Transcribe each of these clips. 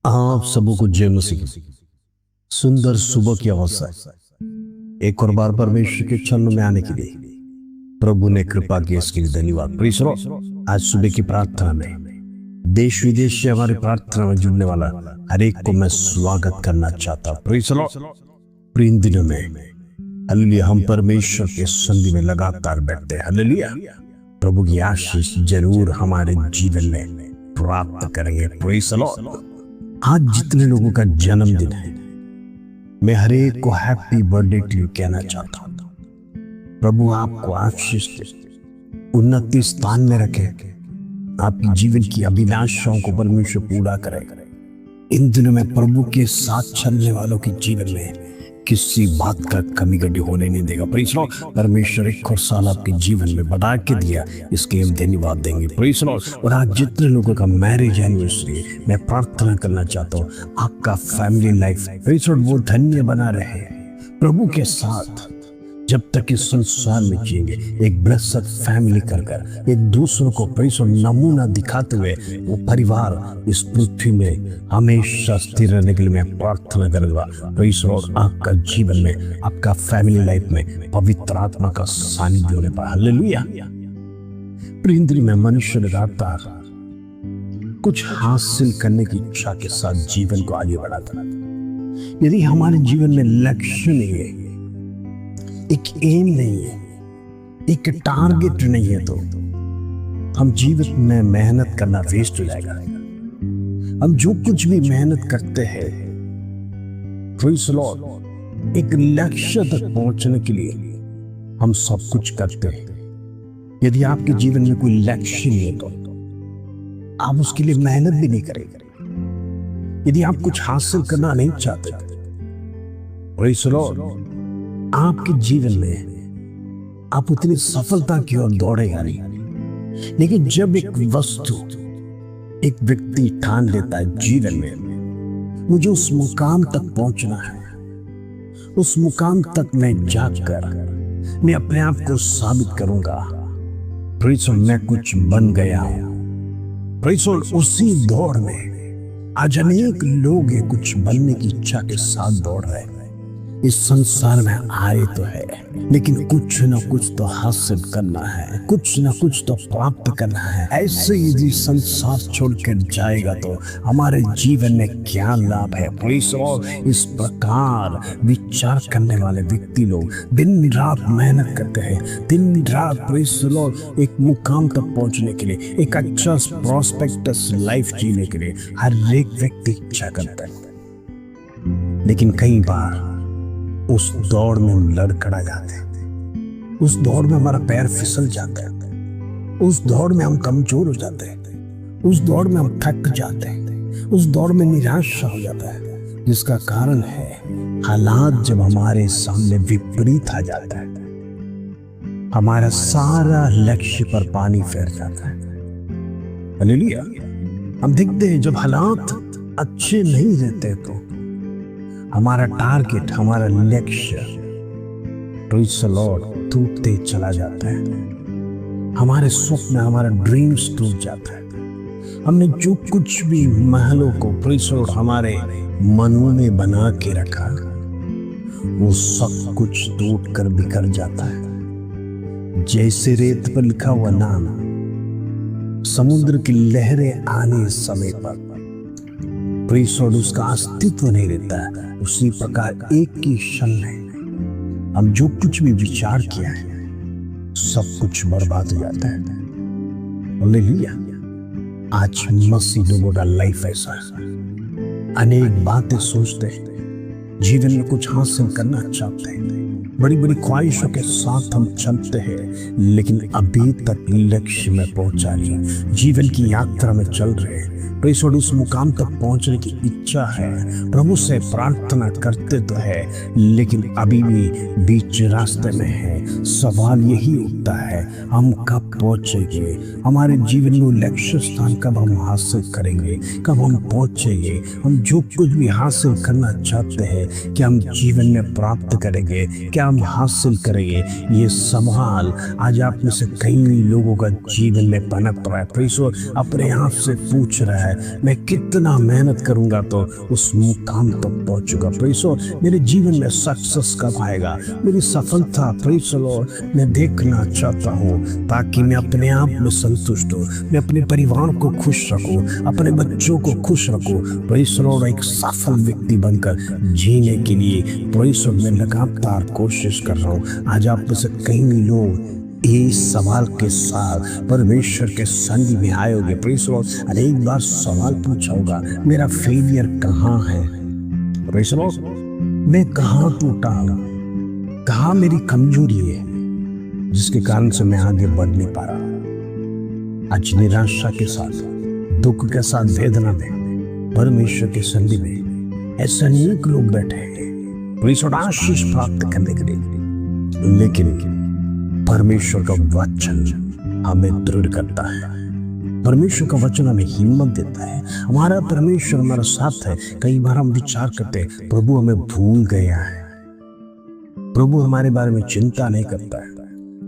आप सबों को जय मसीह की सुंदर सुबह की अवसर एक और बार परमेश्वर के चरणों में आने के लिए प्रभु ने कृपा की, इसके लिए धन्यवाद। प्रिय श्रोताओ, आज सुबह की प्रार्थना में देश विदेश से हमारी प्रार्थना में जुड़ने वाला हर एक को मैं स्वागत करना चाहता। प्रिय श्रोताओ, इन दिनों में हालेलुया हम परमेश्वर के संधि में लगातार बैठते हैं। हालेलुया, प्रभु की आशीष जरूर हमारे जीवन में प्राप्त करेंगे। प्रिय श्रोताओ, आज जितने लोगों का जन्मदिन है, मैं हर एक को हैप्पी बर्थडे टू यू कहना चाहता हूं। प्रभु आपको आशीष दे, उन्नति स्थान में रखे, आपकी जीवन की अभिलाषाओं को परमेश्वर पूरा करे। इन दिनों में प्रभु के साथ चलने वालों के जीवन में किसी बात का कमी घटी होने नहीं देगा। परमेश्वर एक और साल आपके जीवन में बढ़ा के दिया, इसके हम धन्यवाद देंगे। और आज जितने लोगों का मैरिज एनिवर्सरी, मैं प्रार्थना करना चाहता हूँ आपका फैमिली लाइफ वो धन्य बना रहे प्रभु के साथ। जब तक इस संसार में जिएंगे एक ब्लेस्ड फैमिली कर एक दूसरों को नमूना दिखाते हुए वो परिवार इस पृथ्वी में हमेशा स्थिर रहने के लिए मैं प्रार्थना करूंगा। और आपका जीवन में, आपका फैमिली लाइफ में पवित्र आत्मा का सानिध्य होने पर हालेलुया। प्रिय में मनुष्य लगातार कुछ हासिल करने की इच्छा के साथ जीवन को आगे बढ़ाता। यदि हमारे जीवन में लक्ष्य नहीं है, एक एम नहीं है, एक टारगेट नहीं है, तो हम जीवन में मेहनत करना वेस्ट हो जाएगा। हम जो कुछ भी मेहनत करते हैं प्रेज़ द लॉर्ड, एक लक्ष्य तक पहुंचने के लिए हम सब कुछ करते हैं। यदि आपके जीवन में कोई लक्ष्य नहीं है तो आप उसके लिए मेहनत भी नहीं करेंगे। यदि आप कुछ हासिल करना नहीं चाहते प्रेज़ द लॉर्ड, आपके जीवन में आप उतनी सफलता की ओर दौड़ेगा नहीं। लेकिन जब एक वस्तु, एक व्यक्ति ठान लेता है जीवन में मुझे उस मुकाम तक पहुंचना है, उस मुकाम तक मैं जाकर मैं अपने आप को साबित करूंगा, मैं कुछ बन गया हूं। उसी दौड़ में आज अनेक लोग हैं कुछ बनने की इच्छा के साथ दौड़ रहे हैं। इस संसार में आए तो है, लेकिन कुछ ना कुछ तो हासिल करना है, कुछ ना कुछ तो प्राप्त करना है। ऐसे यदि संसार छोड़कर जाएगा तो हमारे जीवन में क्या लाभ है। और इस प्रकार विचार करने वाले व्यक्ति लोग दिन रात मेहनत करते हैं, दिन रात एक मुकाम तक पहुंचने के लिए, एक अच्छा प्रोस्पेक्टस लाइफ जीने के लिए हर एक व्यक्ति इच्छा करता है। लेकिन कई बार उस दौड़ में हम लड़खड़ा जाते हैं, उस दौड़ में हमारा पैर फिसल जाता है, उस दौड़ में हम कमजोर हो जाते हैं, उस दौड़ में हम थक जाते हैं, उस दौड़ में निराशा हो जाता है। जिसका कारण है हालात जब हमारे सामने विपरीत आ जाता है, हमारा सारा लक्ष्य पर पानी फेर जाता है। हालेलुया। हम देखते हैं जब हालात अच्छे नहीं रहते तो हमारा टारगेट, हमारा लक्ष्य प्रेज़ द लॉर्ड टूटते चला जाता है। हमारे स्वप्न, हमारा ड्रीम्स टूट जाता है। हमने जो कुछ भी महलों को प्रेज़ द लॉर्ड हमारे मनों में बना के रखा, वो सब कुछ टूट कर बिखर जाता है। जैसे रेत पर लिखा हुआ नाम समुद्र की लहरें आने समय पर और उसका अस्तित्व नहीं रहता है, उसी प्रकार एक ही क्षण में हम जो कुछ भी विचार किया है सब कुछ बर्बाद हो जाता है। हालेलुया। आज मसीह लोगों का लाइफ ऐसा है, अनेक बातें सोचते हैं, जीवन में कुछ हासिल करना चाहते हैं, बड़ी बड़ी ख्वाहिशों के साथ हम चलते हैं, लेकिन अभी तक लक्ष्य में पहुंचा नहीं। जीवन की यात्रा में चल रहे हैं, उस मुकाम तक पहुंचने की इच्छा है, प्रभु से प्रार्थना करते तो है, लेकिन अभी भी बीच रास्ते में है। सवाल यही उठता है, हम कब पहुंचेंगे? हमारे जीवन में लक्ष्य स्थान कब हम हासिल करेंगे? कब हम पहुंचेंगे? हम जो कुछ भी हासिल करना चाहते हैं क्या हम जीवन में प्राप्त करेंगे? क्या हम हासिल करेंगे? ये सवाल आज आप में से कई लोगों का जीवन में पनप रहा है। अपने आप से पूछ रहा रहा है, मैं कितना मेहनत करूंगा तो उस मुकाम तक पहुंचूंगा। प्रेज द लॉर्ड, मेरे जीवन में सक्सेस कब आएगा, मेरी सफलता प्रेज द लॉर्ड मैं देखना चाहता हूँ, ताकि मैं अपने आप में संतुष्ट हूँ, मैं अपने परिवार को खुश रखूँ, अपने बच्चों को खुश रखूँ। प्रेज द लॉर्ड, एक सफल व्यक्ति बनकर जीने के लिए प्रेज द लॉर्ड मैं लगातार कोशिश कर रहा हूँ। आज आप में से कई लोग इस सवाल के साथ परमेश्वर के सन्निधि में आए होंगे। प्रेज द लॉर्ड, अनेक बार सवाल पूछा होगा, मेरा फेलियर कहाँ है, प्रेज द लॉर्ड मैं कहाँ टूटा हूँ, कहाँ मेरी कमजोरी है जिसके कारण से मैं आगे बढ़ नहीं पा रहा। आज निराशा के साथ, दुख के साथ, वेदना में परमेश्वर के सन्निधि में ऐसे अनेक लोग बैठे हैं प्रेज द लॉर्ड आशीष प्राप्त करने के लिए, लेकिन परमेश्वर का वचन हमें दृढ़ करता है, परमेश्वर का वचन हमें हिम्मत देता है। हमारा परमेश्वर हमारा साथ है। कई बार हम विचार करते हैं प्रभु हमें भूल गया है, प्रभु हमारे बारे में चिंता नहीं करता है,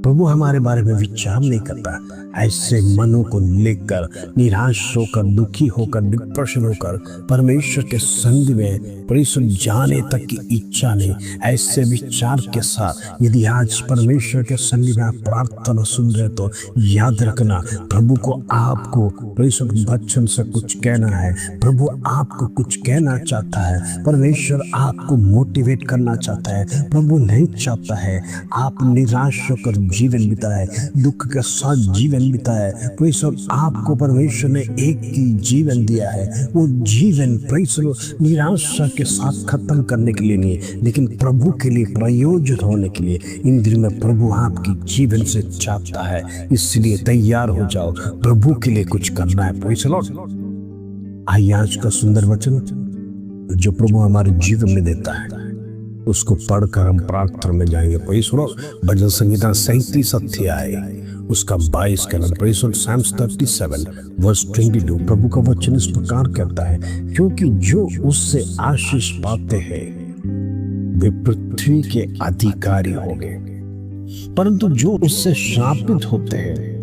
प्रभु हमारे बारे में विचार नहीं करता। ऐसे मनों को लेकर निराश होकर, दुखी होकर, डिप्रेशन होकर परमेश्वर के सन्निधि में परमेश्वर जाने तक की इच्छा नहीं। ऐसे विचार के साथ यदि आज परमेश्वर के सन्निधि में आप प्रार्थना सुन रहे तो याद रखना, प्रभु को आपको परमेश्वर वचन से कुछ कहना है, प्रभु आपको कुछ कहना चाहता है, परमेश्वर आपको मोटिवेट करना चाहता है। प्रभु नहीं चाहता है आप निराश होकर जीवन बिताए, दुख के साथ जीवन बिताए। परमेश्वर आपको परमेश्वर ने एक ही जीवन दिया है, वो जीवन परमेश्वर निराशा के साथ खत्म करने के लिए नहीं है, लेकिन प्रभु के लिए प्रयोजन होने के लिए। इन दिनों में प्रभु आपकी जीवन से चाहता है, इसलिए तैयार हो जाओ, प्रभु के लिए कुछ करना है। Praise the Lord. आइए आज का सुंदर वचन जो प्रभु हमारे जीवन में देता है उसको पढ़कर हम प्रार्थना में जाएंगे। Praise the lord. भजन संहिता 37 अध्याय उसका 22 का नंबर, praise the lord. Psalms 37 verse 22। प्रभु का वचन इस प्रकार कहता है, क्योंकि जो उससे आशीष पाते हैं वे पृथ्वी के अधिकारी होंगे, परंतु जो उससे श्रापित होते हैं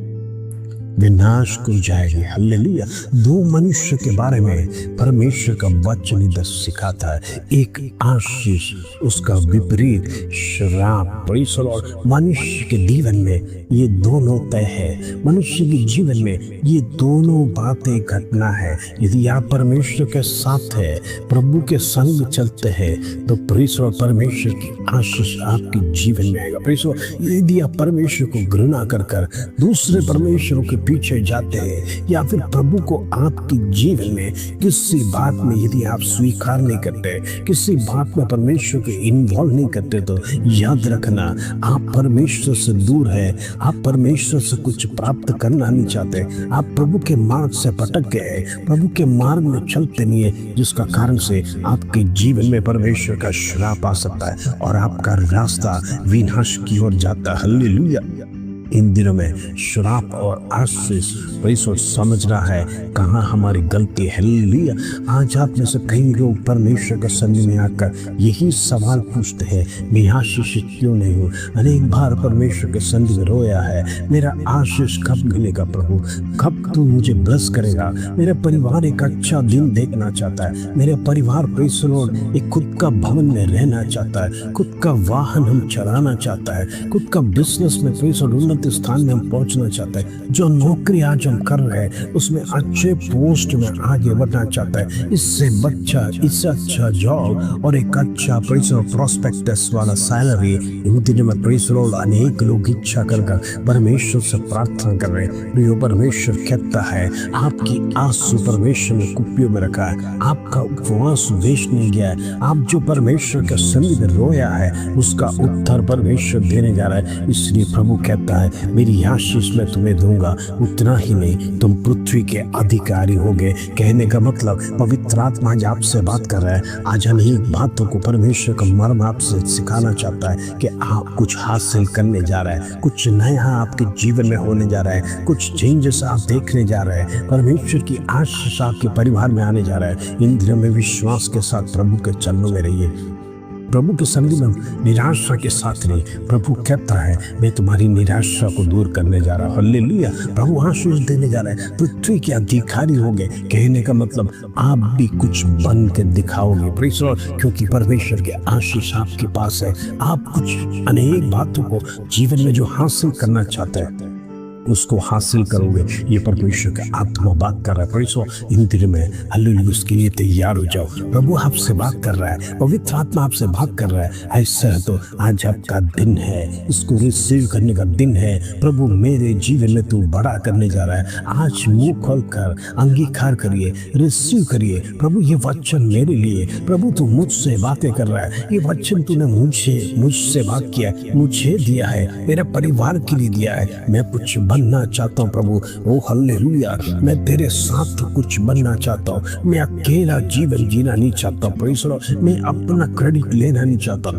वे नाश को जाएंगे। हालेलुया। दो मनुष्य के बारे में परमेश्वर का वचन इधर सिखाता है, एक आशीष, उसका विपरीत श्राप। Praise the Lord. मनुष्य के जीवन में ये दोनों तय है, मनुष्य के जीवन में ये दोनों बातें घटना है। यदि आप परमेश्वर के साथ है, प्रभु के संग चलते हैं, तो प्रेज़ द लॉर्ड परमेश्वर की आशीष आपके जीवन में आएगा। Praise the Lord. यदि आप परमेश्वर को घृणा कर दूसरे परमेश्वरों के पीछे जाते हैं, या फिर प्रभु को आपके जीवन में किसी बात में यदि आप स्वीकार नहीं करते, किसी बात में परमेश्वर को इन्वॉल्व नहीं करते, तो याद रखना आप परमेश्वर से दूर है, आप परमेश्वर से कुछ प्राप्त करना नहीं चाहते, आप प्रभु के मार्ग से भटक गए, प्रभु के मार्ग में चलते नहीं है, जिसका कारण से आपके जीवन में परमेश्वर का श्राप आ सकता है और आपका रास्ता विनाश की ओर जाता है। हालेलुया। इन दिनों में श्राप और आशीष परमेश्वर समझ रहा है कहाँ हमारी गलती है। हालेलुया। आज आप में से कई लोग परमेश्वर के सन्निधि में आकर यही सवाल पूछते हैं, मैं आशीषित क्यों नहीं हूँ। अनेक बार परमेश्वर के सन्निधि में रोया है, मेरा आशीष कब मिलेगा प्रभु, कब तू मुझे ब्लेस करेगा। मेरा परिवार एक अच्छा दिन देखना चाहता है, मेरा परिवार प्रेज़ द लॉर्ड एक खुद का भवन में रहना चाहता है, खुद का वाहन हम चलाना चाहता है, खुद का बिजनेस में प्रेज़ द लॉर्ड स्थान में हम पहुंचना चाहते हैं, जो नौकरी आज हम कर रहे हैं उसमें अच्छे पोस्ट में आगे बढ़ना चाहता है, इससे अच्छा जॉब और एक अच्छा प्रोस्पेक्टस वाला सैलरी। इन दिनों में प्रेज़ द लॉर्ड अनेक लोग इच्छा कर परमेश्वर से प्रार्थना कर रहे हैं। प्रिय परमेश्वर कहता है आपकी आंसू परमेश्वर ने कुप्पियों में रखा है, आपका उपवास वेस्ट नहीं गया है। आप जो परमेश्वर के सन्निधि में रोया है उसका उत्तर परमेश्वर देने जा रहा है। इसलिए प्रभु कहता है मेरी आशीष मैं तुम्हें दूंगा, उतना ही नहीं तुम पृथ्वी के अधिकारी होगे। कहने का मतलब पवित्र आत्मा आज आपसे बात कर रहा है। आज अनेक बातों को परमेश्वर का मर्म आपसे सिखाना चाहता है कि आप कुछ हासिल करने जा रहे हैं, कुछ नया आपके जीवन में होने जा रहा है, कुछ चेंजेस आप देखने जा रहे हैं, परमेश्वर की आशीष आपके परिवार में आने जा रहा है। इन दिनों में विश्वास के साथ प्रभु के चरणों में रहिए, प्रभु के संग में निराशा के साथ नहीं। प्रभु कहता है मैं तुम्हारी निराशा को दूर करने जा रहा हूँ। हालेलुया। प्रभु आशीष देने जा रहा है। पृथ्वी के अधिकारी होंगे, कहने का मतलब आप भी कुछ बन के दिखाओगे। Praise the lord. क्योंकि परमेश्वर के आशीष आपके पास है। आप कुछ अनेक बातों को जीवन में जो हासिल करना चाहते हैं उसको हासिल करोगे। ये परमेश्वर का आत्मा बात कर रहा है। Praise the Lord. इन दिनों में हालेलुया उसके लिए तैयार हो जाओ। प्रभु आपसे बात कर रहा है, पवित्र आत्मा आपसे बात कर रहा है। ऐसा है तो आज आपका दिन है, इसको रिसीव करने का दिन है। प्रभु मेरे जीवन में तू बड़ा करने जा रहा है। आज मुंह खोल कर अंगीकार करिए, रिसीव करिए। प्रभु ये वचन मेरे लिए, प्रभु तू मुझसे बातें कर रहा है। ये वचन तूने मुझसे बात किया, मुझे दिया है, मेरे परिवार के लिए दिया है। मैं कुछ बनना चाहता हूँ प्रभु। ओ हालेलुया। मैं तेरे साथ कुछ बनना चाहता हूँ। मैं अकेला जीवन जीना नहीं चाहता। Praise the Lord. मैं अपना क्रेडिट लेना नहीं चाहता।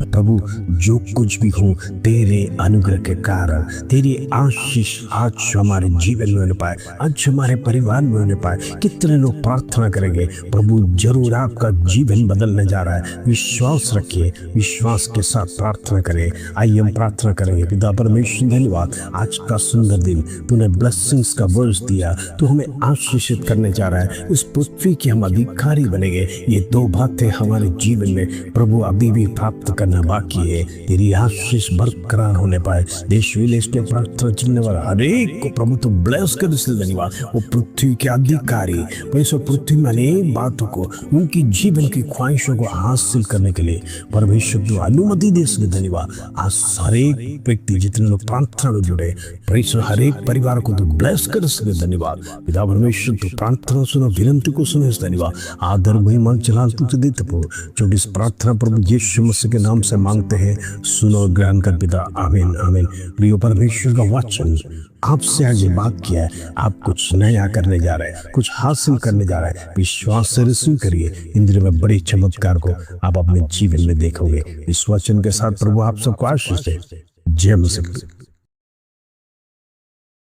प्रभु जो कुछ भी हूँ तेरे अनुग्रह के कारण, तेरी आशीष आज हमारे जीवन में होने पाए, आज हमारे परिवार में होने पाए। कितने लोग प्रार्थना करेंगे, प्रभु जरूर आपका जीवन बदलने जा रहा है। विश्वास रखिए, विश्वास के साथ प्रार्थना करें। आइए हम प्रार्थना करेंगे। पिता परमेश्वर धन्यवाद आज का सुंदर दिन, तूने ब्लेसिंग्स का वर्ष दिया, तू हमें आशीषित करने जा रहा है। इस पृथ्वी के हम अधिकारी बनेंगे। ये दो बातें हमारे जीवन में प्रभु अभी भी प्राप्त करना बाकी है। तेरी आशीष बरकरार होने पाए। देश विदेश में प्रार्थना चलने वाला हर एक को प्रभु तो ब्लेस कर। इसलिए धन्यवाद। वो पृथ्वी के अधिकारी पृथ्वी में अनेक बातों को, उनकी जीवन की ख्वाहिशों को हासिल करने के लिए परमेश्वर को अनुमति दे। इसलिए धन्यवाद। आज हर एक व्यक्ति जितने लोग प्रार्थना में जुड़े, परमेश्वर हर एक परिवार को तो ब्लेस कर। इसलिए धन्यवाद। पिता परमेश्वर तो प्रार्थना सुनो, विनती को सुनो। धन्यवाद। आदर महिमा जलाल तुझे देते प्रभु, जो इस प्रार्थना प्रभु यीशु मसीह के नाम से मांगते हैं। सुनो ज्ञान कर पिता। आमीन आमीन। प्रिय परमेश्वर का वचन आपसे आज बात किया है। आप कुछ नया करने जा रहे हैं, कुछ हासिल करने जा रहे हैं। विश्वास से रिसीव करिए। इन दिनों में बड़े चमत्कार को आप अपने जीवन में देखोगे। इस वचन के साथ प्रभु आप सबको आशीष दे। जय मसीह।